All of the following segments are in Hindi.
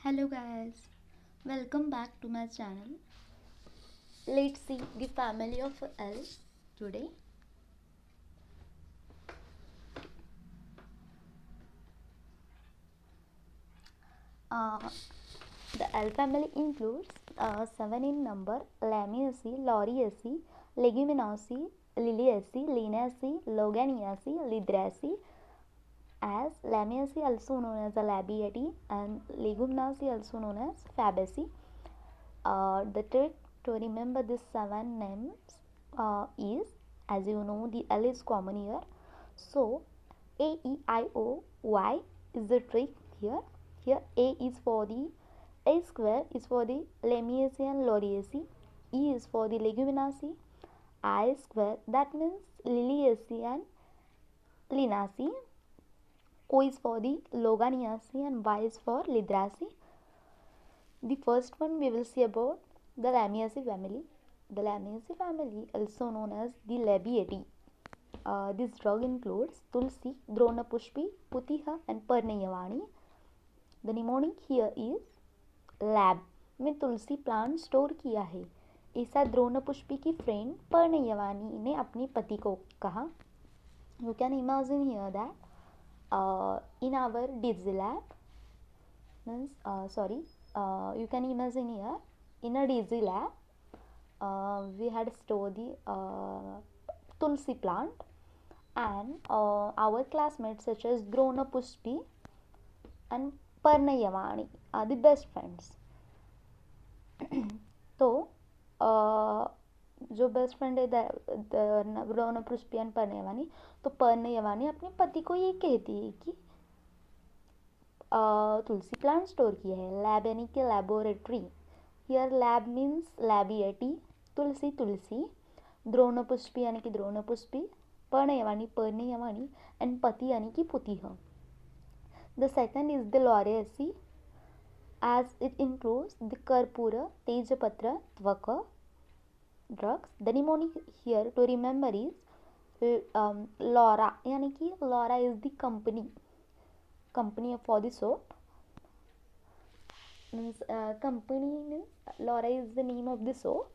Hello guys, welcome back to my channel. Let's see the family of L today. Uh, the L family includes 7 in number: Lamiaceae, Lauriaceae, Leguminosae, Liliaceae, Linaceae, Loganiaceae, Lydraceae. As Lamiaceae also known as a Labiaceae and Leguminosae also known as Fabaceae. The trick to remember these 7 names is, as you know, the L is common here. So, A, E, I, O, Y is the trick here. Here, A is for the A square is for the Lamiaceae and Lauriaceae. E is for the Leguminosae. I square, that means Liliaceae and Linaceae. O is for the Loganiaceae and Y is for Lydraceae. The first one we will see about the Lamiaceae family. The Lamiaceae family, also known as the Labiaceae. This drug includes Tulsi, Dronapushpi, Putiha and Parnayavani. The mnemonic here is lab में तुलसी प्लांट स्टोर किया है, ऐसा द्रोणपुष्पी की फ्रेंड पर्णयवानी ने अपने पति को कहा. You can imagine here that in our Dizzy lab means you can imagine here in a Dizzy lab we had stored the tulsi plant, and our classmates such as Dronapushpi and Parnayavani are the best friends. तो जो बेस्ट फ्रेंड है द्रोणपुष्पी एंड पर्णयवानी, तो पर्णयवानी अपने पति को ये कहती है कि तुलसी प्लांट स्टोर किया है. लैब यानी कि laboratory. Here lab means labiatae. तुलसी तुलसी, द्रोणपुष्पी यानी कि द्रोणपुष्पी, पर्णयवानी पर्णयवानी एंड पति यानी कि पुतिह. The second is the lauraceae, as it includes the Karpura, Tejapatra, Tvaka drugs. The mnemonic here to remember is Laura, यानी कि Laura is the company for the soap. Means company means Laura is the name of the soap.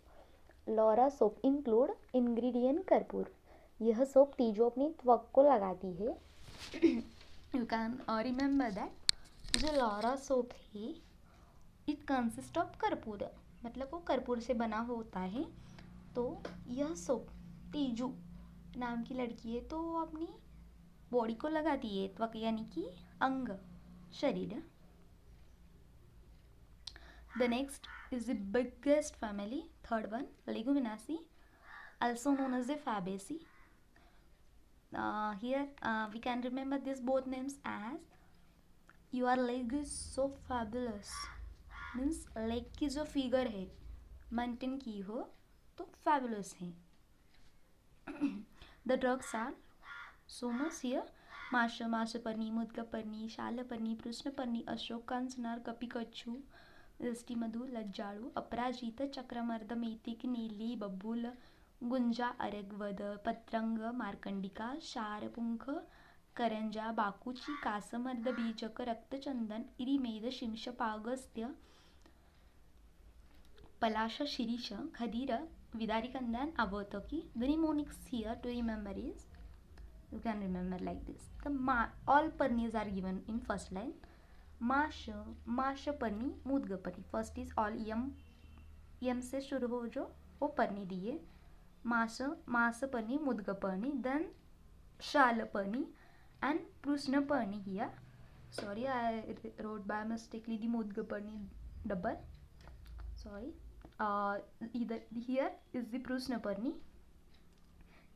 Laura soap include ingredient कर्पूर. यह सोप जो अपनी त्वक को लगाती है. You can remember that जो लॉरा सोप है इट कंसिस्ट ऑफ कर्पूर, मतलब वो कर्पूर से बना होता है. तो यह सोप तेजू नाम की लड़की है, तो वो अपनी बॉडी को लगाती है, त्वक यानी कि अंग, शरीर. The next is the biggest family, third one, leguminosae, also known as the Fabaceae. Here we can remember these both names as your leg is so fabulous. Means leg की जो फिगर है मेंटेन की हो तो फैबुलस है. द ड्रग्स आर सोमस हियर माशपर्णी, मुद्गपर्णी, शालपर्णी, कृष्णपर्णी, अशोक, कांचनार, कपिकच्छु, दृष्टिमधु, लज्जाळू, अपराजित, चक्रमर्द, मेथिक, नेली, बबूल, गुंजा, अरगवद, पत्रंग, मार्कंडिका, शारपुंख, करंजा, बाकुची, कासमर्द, बीजक, रक्तचंदन, इरिमेद, शिंश, पागस्त्य, Palasha, Shirisha, Khadira, Vidarikanda and Avotaki. The mnemonics here to remember is, you can remember like this. All parnis are given in first line. Masha parni, Mudga parni. First is all yam से शुरू हो जो वो parni दिए. Masa parni, Mudga parni. Then Shala parni and Prusna parni here. Sorry, I wrote by mistakenly the Mudga parni double. Sorry. Either here is the प्रश्न पर्णी.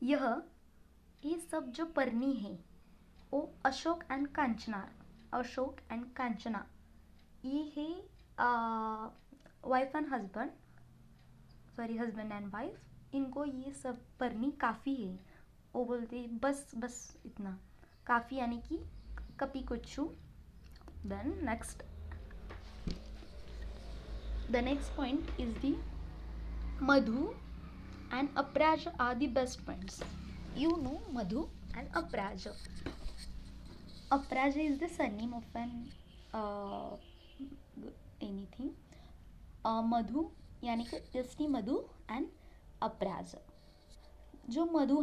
ये सब जो पर्णी है वो अशोक एंड कांचना ये है wife and husband, husband and wife. इनको ये सब पर्णी काफ़ी है. वो बोलते बस इतना काफ़ी यानी कि कपी कुच्चू. Then next, the next point is the Madhu and Apraja are the best friends. You know Madhu and Apraja. Apraja is the surname of an anything. मधु यानी कि जस्टी मधु एंड अपराज. जो मधु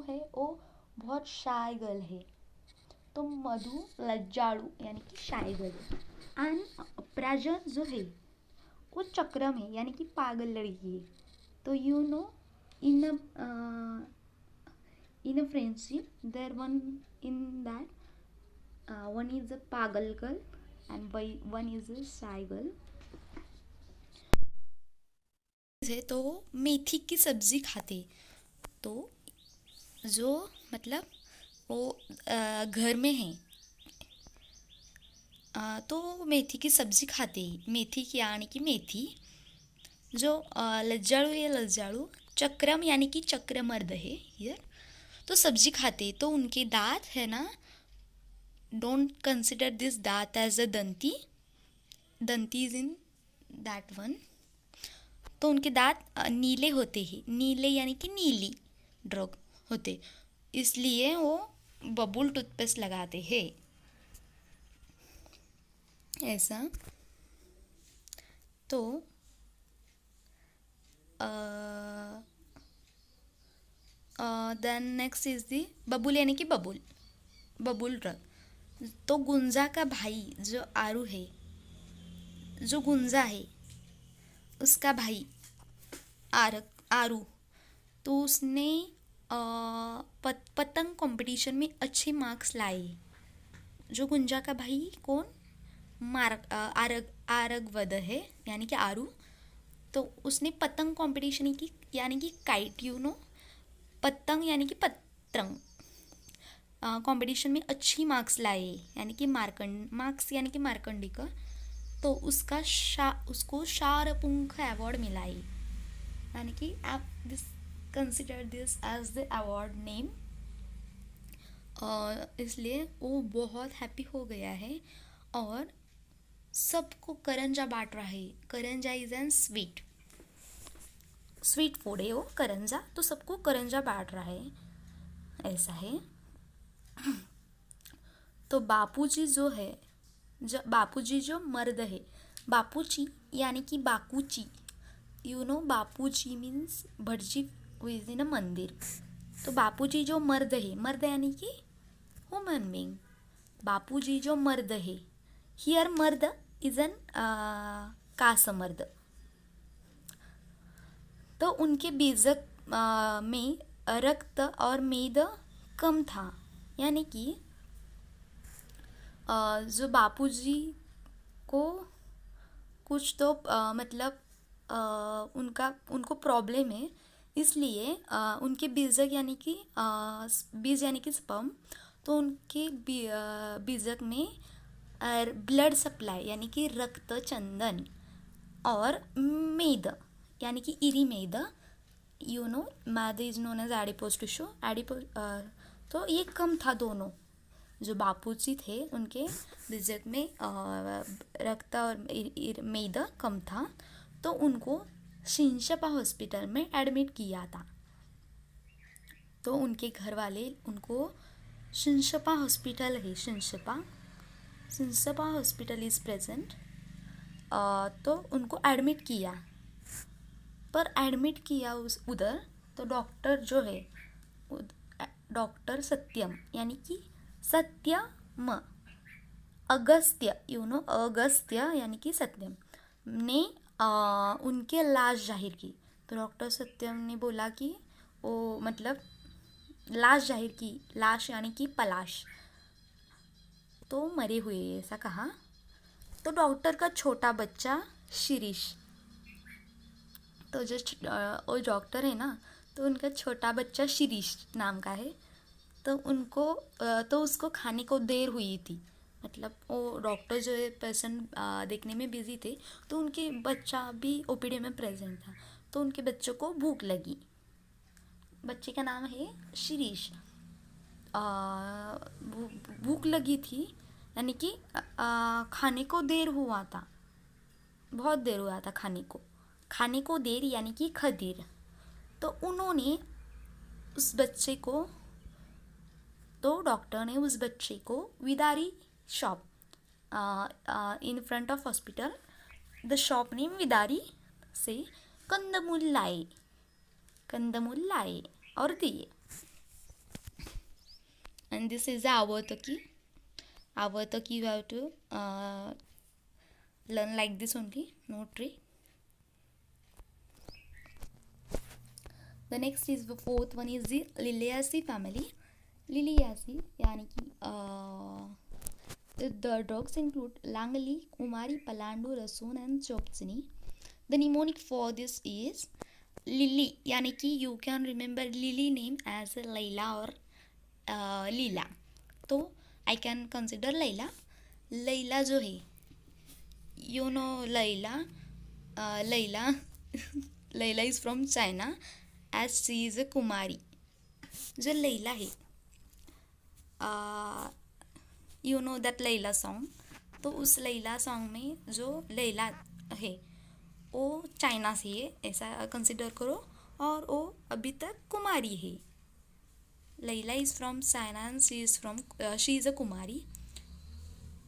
है वो बहुत शाय गर्ल है, तो मधु लज्जालू यानी कि शाय गर्ल. एंड अपराज जो है वो चक्रम है यानी कि पागल लड़की है. तो you know in a friendship there one in that one is a pagal girl and one is a shy girl. है तो मेथी की सब्जी खाते, तो जो मतलब वो घर में है तो मेथी की सब्जी खाते ही, मेथी की यानी कि मेथी. जो लज्जालू चक्रम यानी कि चक्रमर्द है हियर, तो सब्जी खाते तो उनके दांत है ना, डोंट कंसिडर दिस दांत एज अ दंती इज इन दैट वन. तो उनके दांत नीले होते हैं, नीले यानी कि नीली ड्रग होते, इसलिए वो बबूल टूथपेस्ट लगाते हैं ऐसा. तो देन नेक्स्ट इज दी बबूल यानी कि बबूल ड्रग. तो गुंजा का भाई जो आरू है, जो गुंजा है उसका भाई आरू, तो उसने पतंग कंपटीशन में अच्छे मार्क्स लाए. जो गुंजा का भाई कौन, आरगवद है यानी कि आरू. तो उसने पतंग कंपटीशन की यानी कि काइट पतंग यानी कि पतंग कंपटीशन में अच्छी मार्क्स लाए यानी कि मार्क्स यानी कि मार्कंडी का. तो उसको शारपुंख अवार्ड मिला है, यानी कि आप this consider this as the award name. इसलिए वो बहुत हैप्पी हो गया है और सबको करंजा बांट रहा है. करंजा इज एन स्वीट फूड है वो करंजा, तो सबको करंजा बांट रहा है ऐसा है. तो बापूजी जो मर्द है, बापूजी यानी कि बाकूची, बापूजी मीन्स भटजी विज इन अ मंदिर. तो बापूजी जो मर्द यानी कि ह्यूमन बीइंग. बापूजी जो मर्द है, हियर मर्द इज एन कासमर्द. तो उनके बीजक में रक्त और मेद कम था, यानी कि जो बापूजी को कुछ तो मतलब उनको प्रॉब्लम है, इसलिए उनके बीजक यानी कि बीज यानी कि स्पर्म, तो उनके बीजक में ब्लड सप्लाई यानी कि रक्त चंदन और मेद यानी कि इरी मेद, मैद is known as adipose tissue. तो ये कम था दोनों. जो बापूजी थे उनके बीजक में रक्त और मेद कम था, तो उनको शिंशपा हॉस्पिटल में एडमिट किया था. तो उनके घर वाले उनको शिंशपा हॉस्पिटल है, शिंशपा हॉस्पिटल इज प्रेजेंट, तो उनको एडमिट किया. पर एडमिट किया उधर, तो डॉक्टर जो है डॉक्टर सत्यम यानी कि सत्यम अगस्त्य अगस्त्य यानी कि सत्यम ने उनके लाश जाहिर की. तो डॉक्टर सत्यम ने बोला कि वो मतलब लाश जाहिर की, लाश यानी कि पलाश, तो मरे हुए ऐसा कहा. तो डॉक्टर का छोटा बच्चा शिरीष, तो जो वो डॉक्टर है ना, तो उनका छोटा बच्चा शिरीष नाम का है. तो उसको खाने को देर हुई थी, मतलब वो डॉक्टर जो है पेशेंट देखने में बिजी थे, तो उनके बच्चा भी ओपीडी में प्रेजेंट था. तो उनके बच्चों को भूख लगी. बच्चे का नाम है शिरीष. भूख लगी थी यानी कि खाने को देर हुआ था, बहुत देर हुआ था खाने को देर यानी कि खदीर. तो उन्होंने उस बच्चे को, तो डॉक्टर ने उस बच्चे को विदारी shop in front of hospital. The shop name Vidari say Kandamullai. Kandamullai or diye. And this is the Avartaki. Avartaki you have to learn like this only, no trick. The next is the fourth one is the Liliaceae family. Liliaceae यानी कि the drugs include Langali, Kumari, Palandu, Rasoon and Chopchini. The mnemonic for this is Lily यानी कि you can remember Lily name as Layla or Leela. तो I can consider Layla. Layla जो है you know Layla. Layla Layla is from China as she is a Kumari. जो लैला है you know that Laila song. तो उस लैला सॉन्ग में जो लैला है वो चाइना से है ऐसा कंसिडर करो और वो अभी तक कुमारी है. Laila is from China and she is a kumari.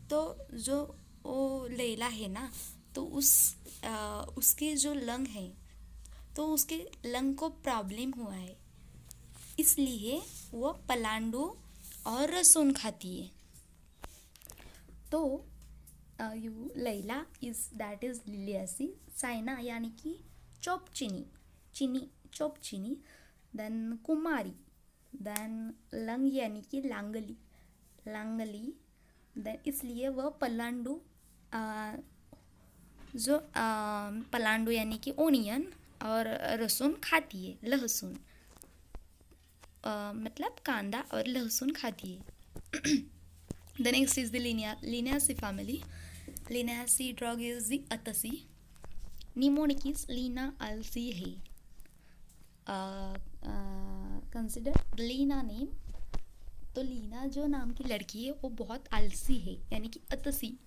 तो जो वो लैला है ना तो उसके जो लंग है तो उसके लंग को प्रॉब्लम हुआ है इसलिए वो पलांडू और रसून खाती है. तो you Laila is that is Liliaceae. China यानी कि चॉप चीनी चॉप चीनी. देन कुमारी. देन लंग यानी कि लांगली. देन इसलिए वह पलांडू जो पलांडू यानी कि ओनियन और रसून खाती है. लहसुन मतलब कांदा और लहसुन खाती है. The next is the Linaceae family. Linaceae drug is the Atasi. Mnemonic is Lina Alsi है. Consider Leena name. तो लीना जो नाम की लड़की है वो बहुत आलसी है यानी कि अतसी.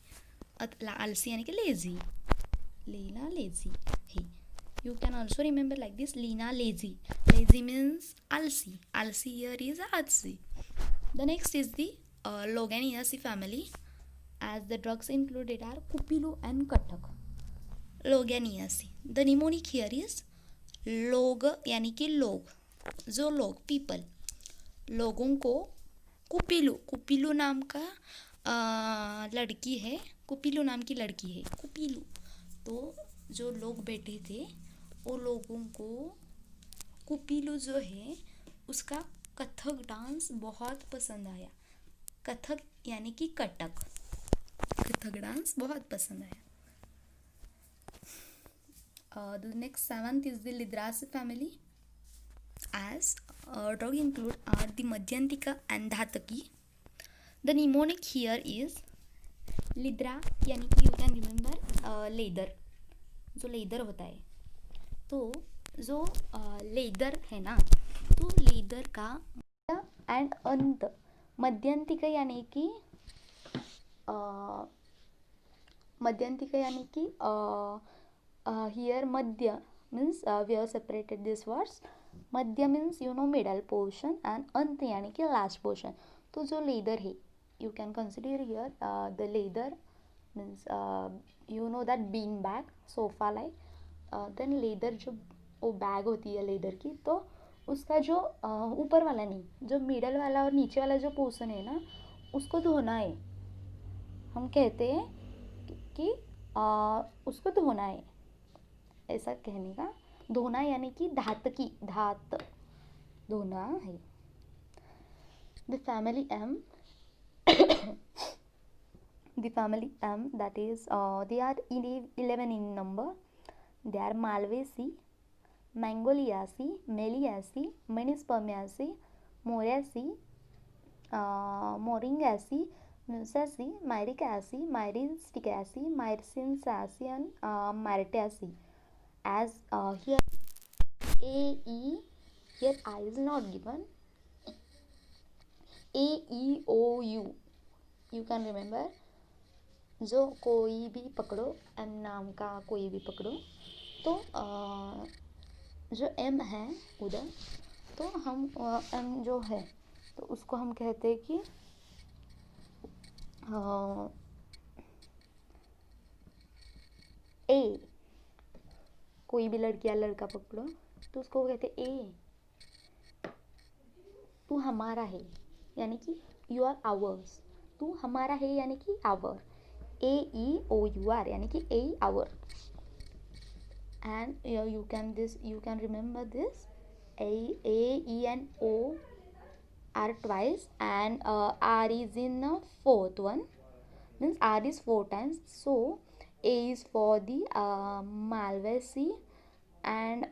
आलसी यानी कि लेजी. लीना लेजी है. You can also remember like this Lina lazy. Lazy means alsi. Alsi here is Atsi. The next is the Loganiaceae family. As the drugs included are Kupilu and Kathak. Loganiaceae. The mnemonic here is लोग यानी कि लोग. जो लोग people. लोगों को कुपिलू नाम का लड़की है. कुपिलू नाम की लड़की है कुपिलू. तो जो लोग बैठे थे वो लोगों को कुपिलू जो है उसका कथक डांस बहुत पसंद आया. कथक यानी कि कटक. कथक डांस बहुत पसंद आया. The next seventh is the Lidraceae family. As drug include are the Madhyantika and Dhataki. The mnemonic here is लिद्रा यानी कि यू कैन रिमेंबर लेदर. जो लेदर होता है तो जो लेदर है ना तो लेदर का एंड अंत. मध्यंतिका यानी कि हियर मध्य means we have separated this words. मध्य means you know middle portion and अंत यानी कि लास्ट पोर्शन. तो जो लेदर है you can consider here the leather means you know that bean bag sofa like then leather जो वो बैग होती है लेदर की तो उसका जो ऊपर वाला नहीं जो मिडल वाला और नीचे वाला जो पोर्शन है ना उसको धोना है. हम कहते हैं कि उसको धोना है ऐसा कहने का. धोना यानी कि धात धोना है. The family M. The family M that is they are 11 in number. They are Malvaceae, Mangoliaceae, Meliaceae, Menispermiaceae, Moriaceae, Moringaceae, Musaceae, Myricaceae, Myristicaceae, Myricinsaceae and Myrtaceae. As here A E here I is not given. AEOU you can remember. जो कोई भी पकड़ो एम नाम का कोई भी पकड़ो तो जो एम है उधर तो हम एम जो है तो उसको हम कहते हैं कि ए, कोई भी लड़की या लड़का पकड़ो तो उसको कहते ए। तू हमारा है यानी कि यू आर आवर्स, तू हमारा है यानी कि आवर, AEOUR यानी कि ए our. and you can remember this, A E and O are twice, and R is in the fourth one, means R is 4 times. So A is for the Malvaceae and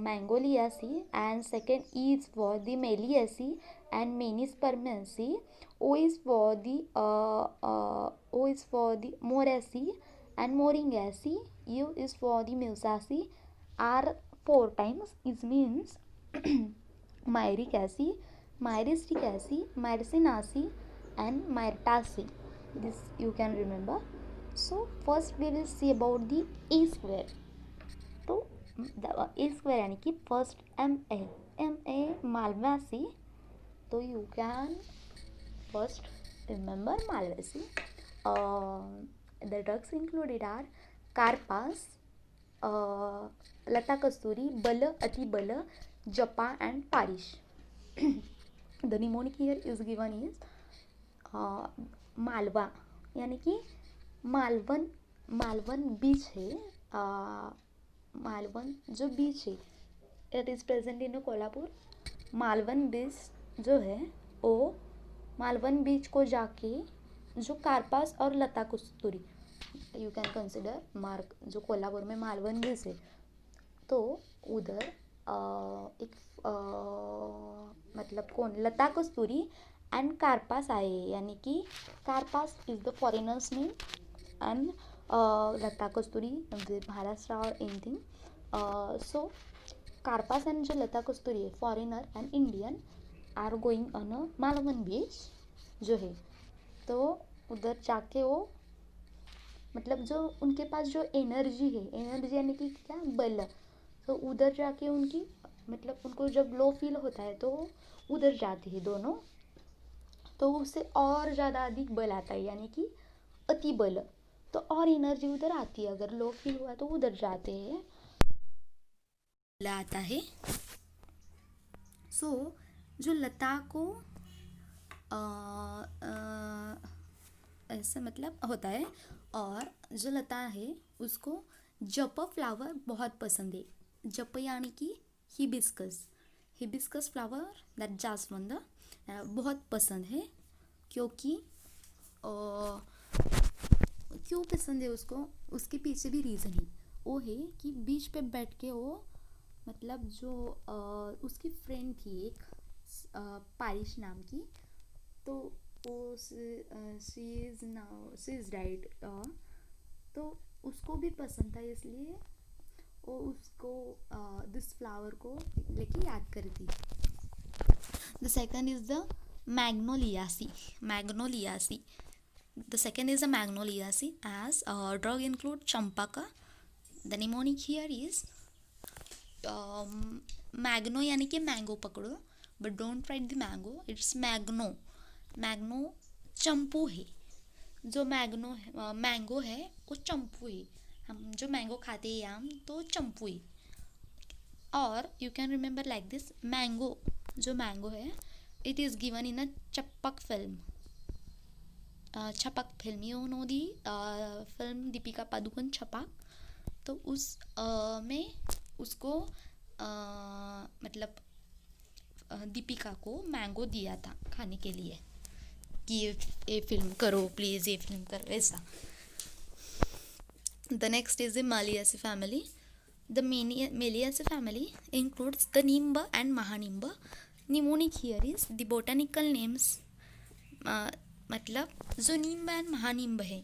Mangoliaceae, and second E is for the Meliaceae and Menispermaceae. O is for the Moraceae and Moringaceae. U is for the Musaceae. R 4 times is means Myricaceae, Myristicaceae, Myrcinaceae and Myrtaceae. This you can remember. So first we will see about the A square. तो A square यानी कि फर्स्ट MA Malvaceae. तो you can first remember Malvaceae. The drugs included are Carpas, Lata Kasturi, Bala, Ati Bala, Japa and Parish. The mnemonic here is given is मालवा, यानी कि मालवन बीच है, मालवन जो बीच है it is present in Kolhapur. Malvan beach जो है वो मालवन बीच को जाके जो कारपास और लता कस्तूरी, यू कैन कंसिडर मार्क, जो कोल्हापुर में मालवन बीच है तो उधर एक मतलब कौन, लता कस्तूरी एंड कारपास आए, यानी कि कारपास is the foreigners name and लता कस्तूरी महाराष्ट्र और एनीथिंग। सो कारपास एंड जो लता कस्तूरी है foreigner and Indian are going on a Malvan beach जो है, तो उधर जाके वो मतलब जो उनके पास जो एनर्जी है, एनर्जी यानी कि क्या, बल, तो उधर जाके उनकी मतलब उनको जब लो फील होता है तो उधर जाते हैं दोनों, तो उससे और ज़्यादा अधिक बल आता है यानी कि अति बल, तो और एनर्जी उधर आती है। अगर लो फील हुआ तो उधर जाते हैं, बल आता है। सो जो लता को ऐसा मतलब होता है, और जो लता है उसको जप फ्लावर बहुत पसंद है। जप यानी कि हिबिस्कस फ्लावर, दैट जास्वंद बहुत पसंद है, क्योंकि क्यों पसंद है उसको, उसके पीछे भी रीज़न है। वो है कि बीच पे बैठ के वो मतलब जो उसकी फ्रेंड थी एक पारिश नाम की, तो वो शी इज़ राइट, तो उसको भी पसंद था, इसलिए वो उसको दिस फ्लावर को लेके याद करती। The second is the magnoliaceae. The second is the Magnoliaceae, as drug include champaka. The mnemonic here is magno यानी कि मैंगो पकड़ो, but don't write the mango, it's मैग्नो चंपू है। जो मैंगो है वो चंपू है, हम जो मैंगो खाते हैं आम तो चंपू है। और you can remember like this, जो मैंगो है it is given in a Chhapaak film, you know the film Deepika Padukone Chhapaak, तो उस में उसको मतलब दीपिका को मैंगो दिया था खाने के लिए कि ये फिल्म करो प्लीज़, ये फिल्म करो ऐसा। The next is the Meliaceae family. The Meliaceae family includes the Nimba and Mahanimba. Mnemonic here is the botanical names, मतलब जो नीम्ब एंड महानिम्ब है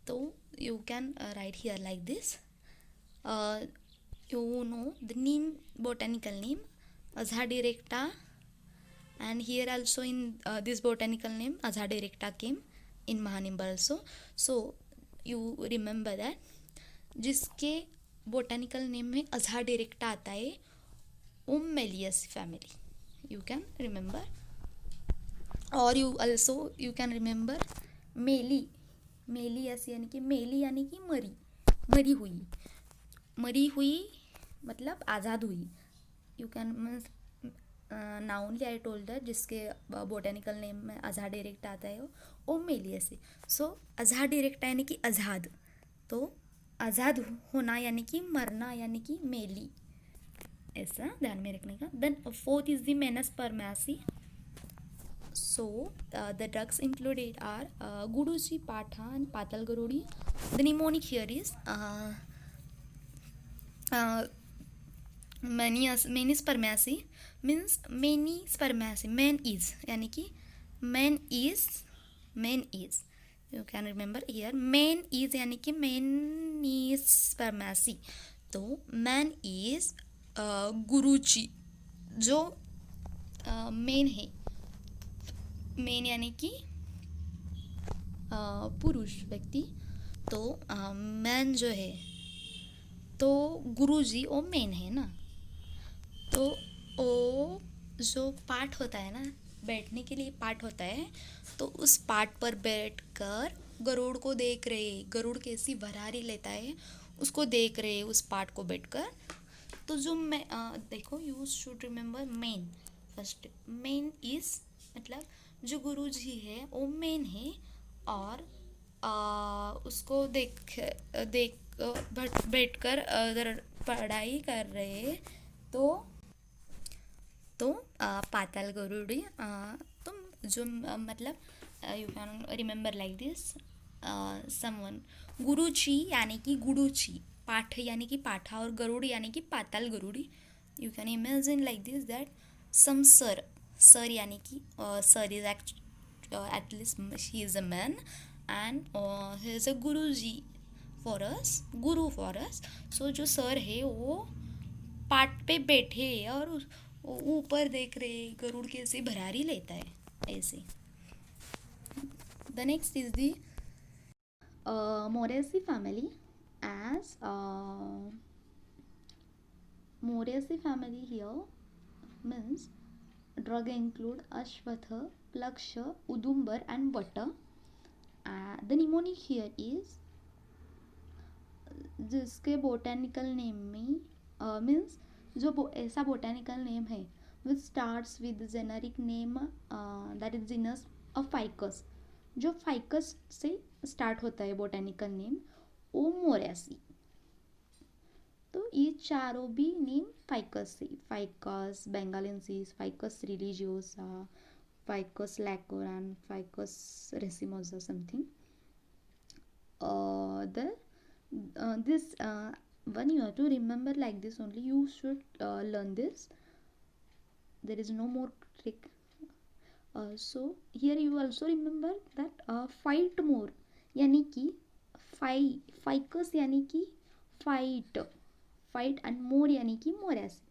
तो you can write here like this, you know the neem botanical name Azadirachta directa, and here also in this botanical name Azadirachta directa came in Mahanimba also. So you remember that जिसके botanical name में Azadirachta directa आता है वो Meliaceae family, you can remember. और you can remember Meliaceae यानी कि मरी, मरी हुई मतलब आज़ाद हुई. यू कैन मीन्स नाउनली आई टोल्ड दैट जिसके बोटेनिकल नेम में आज़ाद डायरेक्ट आता है वो मेलियसी. सो आज़ाद डायरेक्ट यानी कि आज़ाद. तो आज़ाद होना यानी कि मरना यानी कि मेली, ऐसा ध्यान में रखने का. Then fourth is the menispermaceae. So the drugs included are Guduchi, Patha and Patal Garudi. The mnemonic here is many spermacy means many spermacy. Man is यानी कि man is you can remember here man is यानी कि many spermacy. तो man is गुरुची जो मेन है. मेन यानी कि पुरुष व्यक्ति. तो मैन जो है तो गुरुजी वो मेन है ना. तो वो जो पार्ट होता है ना, बैठने के लिए पार्ट होता है, तो उस पार्ट पर बैठकर गरुड़ को देख रहे, गरुड़ कैसी भरारी लेता है उसको देख रहे उस पार्ट को बैठकर. तो जो मैं देखो you should remember main first. Main is मतलब जो गुरु जी है वो मेन है और उसको देख बैठकर अगर पढ़ाई कर रहे तो पाताल गरुड़ी. तुम जो मतलब you can remember like this someone. गुरुची यानी कि गुडुची, पाठ यानी कि पाठा और गरुड़ यानी कि पाताल गरुड़ी. You can imagine like this that some sir यानी कि sir is at least he is a man and he is a guruji for us, guru for अस. सो जो सर है वो पाट पे बैठे और ऊपर देख रहे गरुड़ कैसे भरारी लेता है ऐसे. The next is the Moraceae family. As Moraceae family here means drug include Ashwatha, Plaksha, Udumbar and Vata. The mnemonic here is जिसके बोटेनिकल नेम में मीन्स जो ऐसा बोटेनिकल नेम है विच starts with generic name that is genus of ficus. जो फाइकस से स्टार्ट होता है बोटेनिकल नेम वो मोरेसी. तो ये चारों भी नेम फाइकस से, ficus bengalensis, ficus religiosa, ficus lacor, ficus racemosa something. This one you have to remember like this only. You should learn this. There is no more trick. So here you also remember that fight more यानी कि फाइकस यानी कि फाइट एंड मोर यानी कि मोरेसी.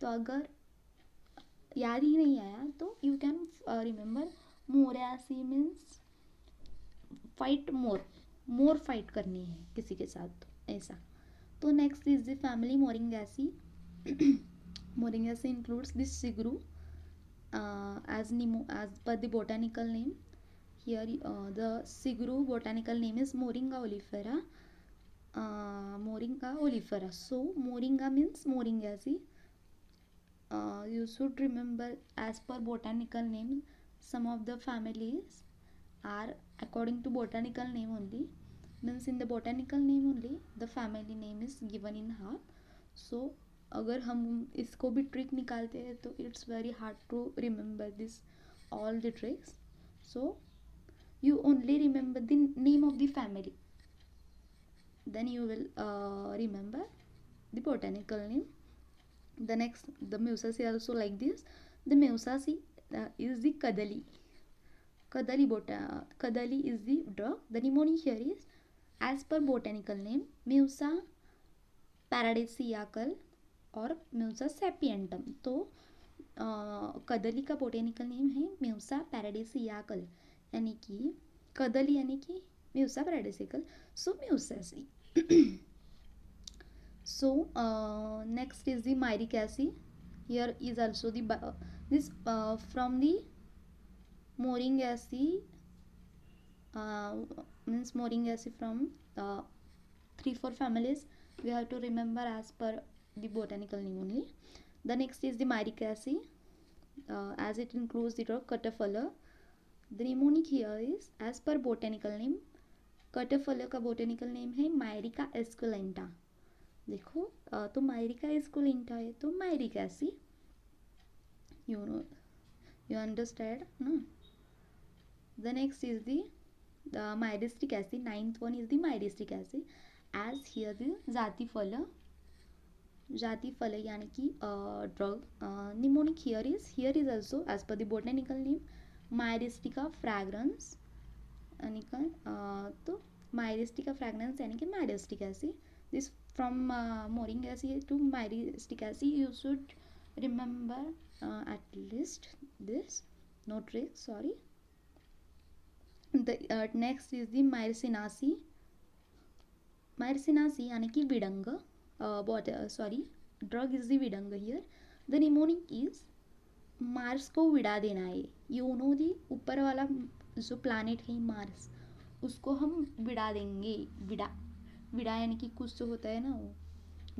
तो अगर याद ही नहीं आया तो you can remember moraceae means fight more fight करनी है किसी के साथ ऐसा. तो next is the family moringaceae. Moringaceae includes this shigru as per the botanical name. Here the sigru botanical name is Moringa oleifera. Moringa oleifera. So Moringa means Moringaceae. You should remember as per botanical name some of the families are according to botanical name only. Means in the botanical name only the family name is given in half. So अगर हम इसको भी ट्रिक निकालते हैं तो it's very hard to remember this all the tricks. So you only remember the name of the family, then you will remember the botanical name. The next, the Musaceae also like this. The Musaceae is the Kadali. Kadali is the drug. The mnemonic here is as per botanical name Musa paradisiacal और म्यूसा सेपियंटम. तो कदली का बोटेनिकल नेम है म्यूसा पैराडिसियाकल यानी कि कदली यानी कि musa paradisiaca. So musaceae. So next is the Myricaceae. Here is also the this from the Moringaceae means Moringaceae from 3-4 families we have to remember as per the botanical name only. The next is the Myricaceae, as it includes the drug Cataphala. The mnemonic here is as per botanical name. Cataphala का botanical name है Myrica esculenta. देखो तो Myrica esculenta है तो Myricaceae. You know, you understand, no? The next is the myristic acid. Ninth one is the myristic acid. As here the Zathiphala यानी कि drug. Mnemonic here is also as per the botanical name Myristica fragrans यानी का तो Myristica fragrans यानी कि myristic acid. This from Moringaceae to myristic acid you should remember at least this. No trick, sorry. The next is the Myrcinaceae. Myrcinaceae यानी कि विडंग. Sorry, drug is the विडंग here. The mnemonic is Mars को विड़ा देना है. You know the ऊपर वाला जो प्लानिट है मार्स, उसको हम विड़ा देंगे. विड़ा यानी कि कुछ जो होता है ना वो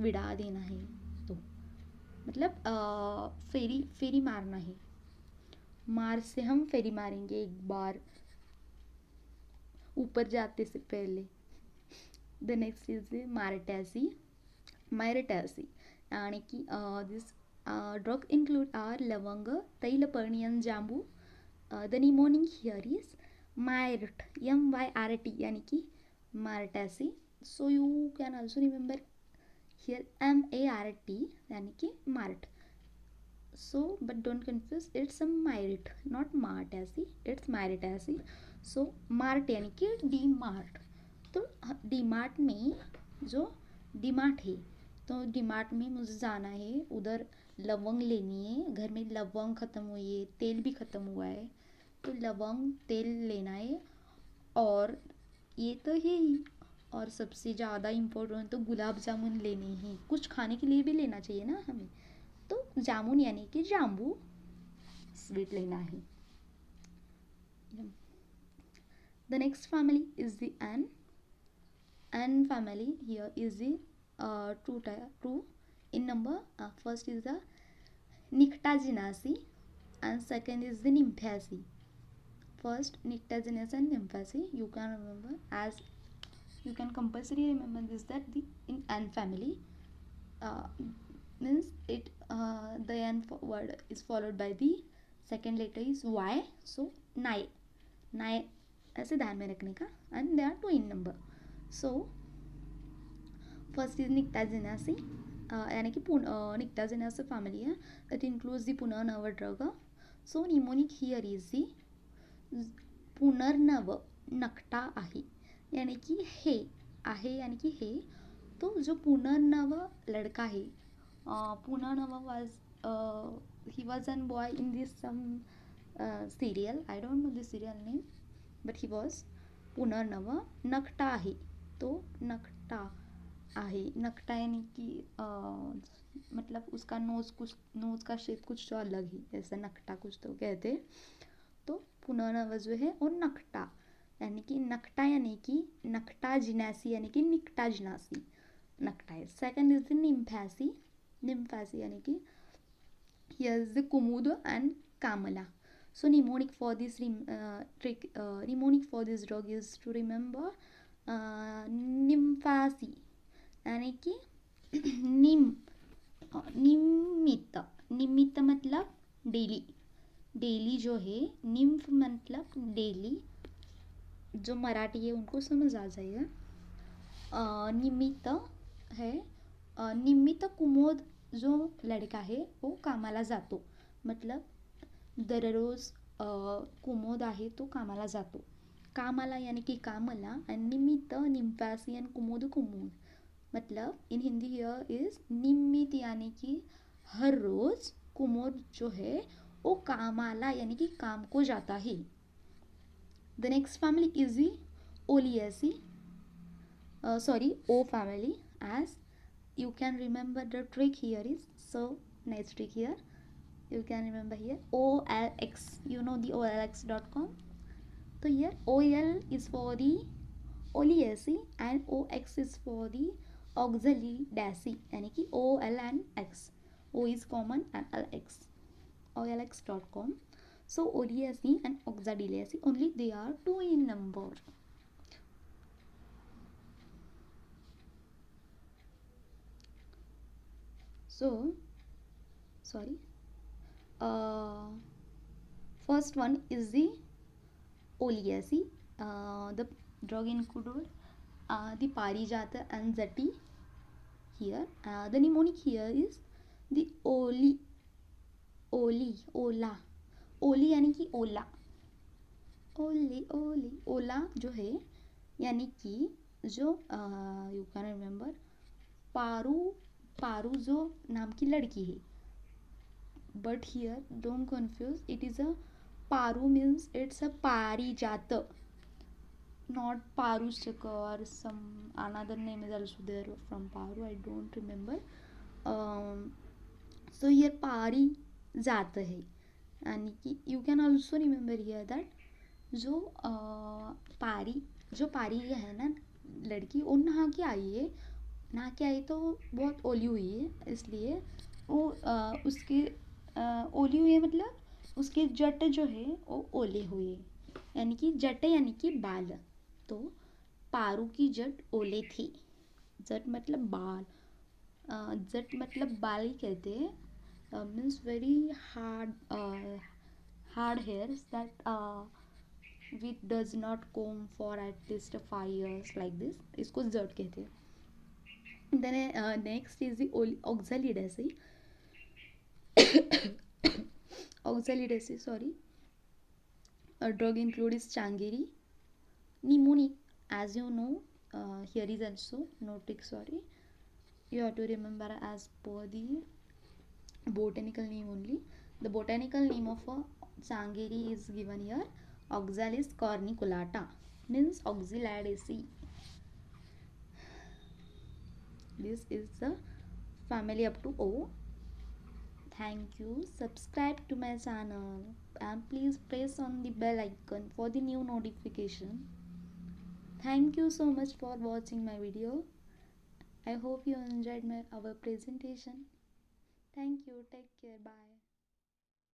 विड़ा देना है, तो मतलब फेरी मारना है. मार्स से हम फेरी मारेंगे एक बार ऊपर जाते से पहले. द नेक्स्ट इज मायरेटैसी यानी कि दिस ड्रग इंक्लूड आर लवंग तैलपर्णियन जांबू. The mnemonic here is myrt MYRT यानी कि myrtaceae. So you can also remember here MART यानी कि mart. So but don't confuse, it's a myrit, not martaceae, it's myrittaceae. So mart यानी कि डी मार्ट. तो डी मार्ट में जो डी मार्ट है तो डी मार्ट में मुझे जाना है, उधर लवंग लेनी है. घर में लवंग ख़त्म हुई है, तेल भी ख़त्म हुआ है, तो लवंग तेल लेना है. और ये तो है ही, और सबसे ज़्यादा इम्पोर्टेंट तो गुलाब जामुन लेने हैं. कुछ खाने के लिए भी लेना चाहिए ना हमें, तो जामुन यानी कि जाम्बू स्वीट लेना है. The next family is the N family. Here is the two in number. First is the Nyctaginaceae and second is the Nymphaceae. First Nyctaginaceae and Nymphaceae you can remember, as you can compulsory remember this, that the in N family means it the N word is followed by the second letter is Y. So nine ऐसे ध्यान में रखने का. And there are two in number. So first is Nyctaginaceae यानी कि Nyctaginaceae family है, that includes the पुनर्नव drug. So mnemonic here is the पुनर्नव नकटा आहे यानी कि हे आहे यानी कि हे. तो जो पुनर्नव लड़का है, पुनर्नव he was an boy in this some serial. I don't know the serial name, but he was पुनर्नव. नकटा आहे तो नकटा आहे. नकटा यानी कि मतलब उसका नोज का शेप कुछ तो अलग ही, जैसे नकटा कुछ तो कहते. तो पुनर्नव जो है और नकटा यानी कि नकटाजिनासी यानी कि निकटाजिनासी नकटा है. सेकंड इज द निम्फासी यानी कि here is the Kumud and Kamla. So mnemonic for this drug is to remember Nymphaceae यानी कि निमित्त मतलब डेली जो है. निम्फ मतलब डेली, जो मराठी है उनको समझ आ जाएगा. निमित्त है, निमित्त कुमोद जो लड़का है वो कामाला जातो, मतलब दररोज कुमोद आहे तो कामाला जातो. कामाला यानी कि कामला and निमित्त निम्फासी and कुमोद मतलब इन हिंदी हियर इज निमित्त यानी कि हर रोज, कुमोद जो है वो कामाला यानी कि काम को जाता है. The next family is the oleaceae, O family. As you can remember the trick here is, so nice trick here, you can remember here OLX, you know the OLX.com. So here OL is for the Oliaceae, and OX is for the Oxalidaceae, यानी कि OL and X. O is common and LX. OLX.com. So Oliaceae and Oxalidaceae, only they are two in number. So, sorry. First one is the Oliaceae. The drug included the Parijata and Zati here. The mnemonic here is the ओला. ओली यानी कि ओला. ओली ओली ओला जो है यानी कि जो you can remember Paru. Paru जो नाम की लड़की है. But here don't confuse, it is a Paru means it's a पारिजात, not Parushaka or some another name is also there from Paru, I don't remember. So here Pari जात है यानी कि you can also remember here that जो पारी है ना लड़की, वो नहा के आई है. नहा के आई तो बहुत ओली हुई है, इसलिए वो उसके ओली हुई है, मतलब उसके जट जो है वो ओले हुए, यानी कि जट यानी कि बाल. तो पारू की जट ओले थी. जट मतलब बाल. जट मतलब बाल ही कहते हैं. Means very hard hairs that which does not comb for at least 5 years like this. इसको जट कहते हैं. Then next is the oxalidaceae. Oxalidaceae, sorry. A drug include is Changiri. Mnemonic, as you know, here is also no trick, sorry. You have to remember as per the botanical name only. The botanical name of a Changiri is given here. Oxalis corniculata means Oxalidaceae. This is the family up to O. Thank you. Subscribe to my channel and please press on the bell icon for the new notification. Thank you so much for watching my video. I hope you enjoyed our presentation. Thank you. Take care. Bye.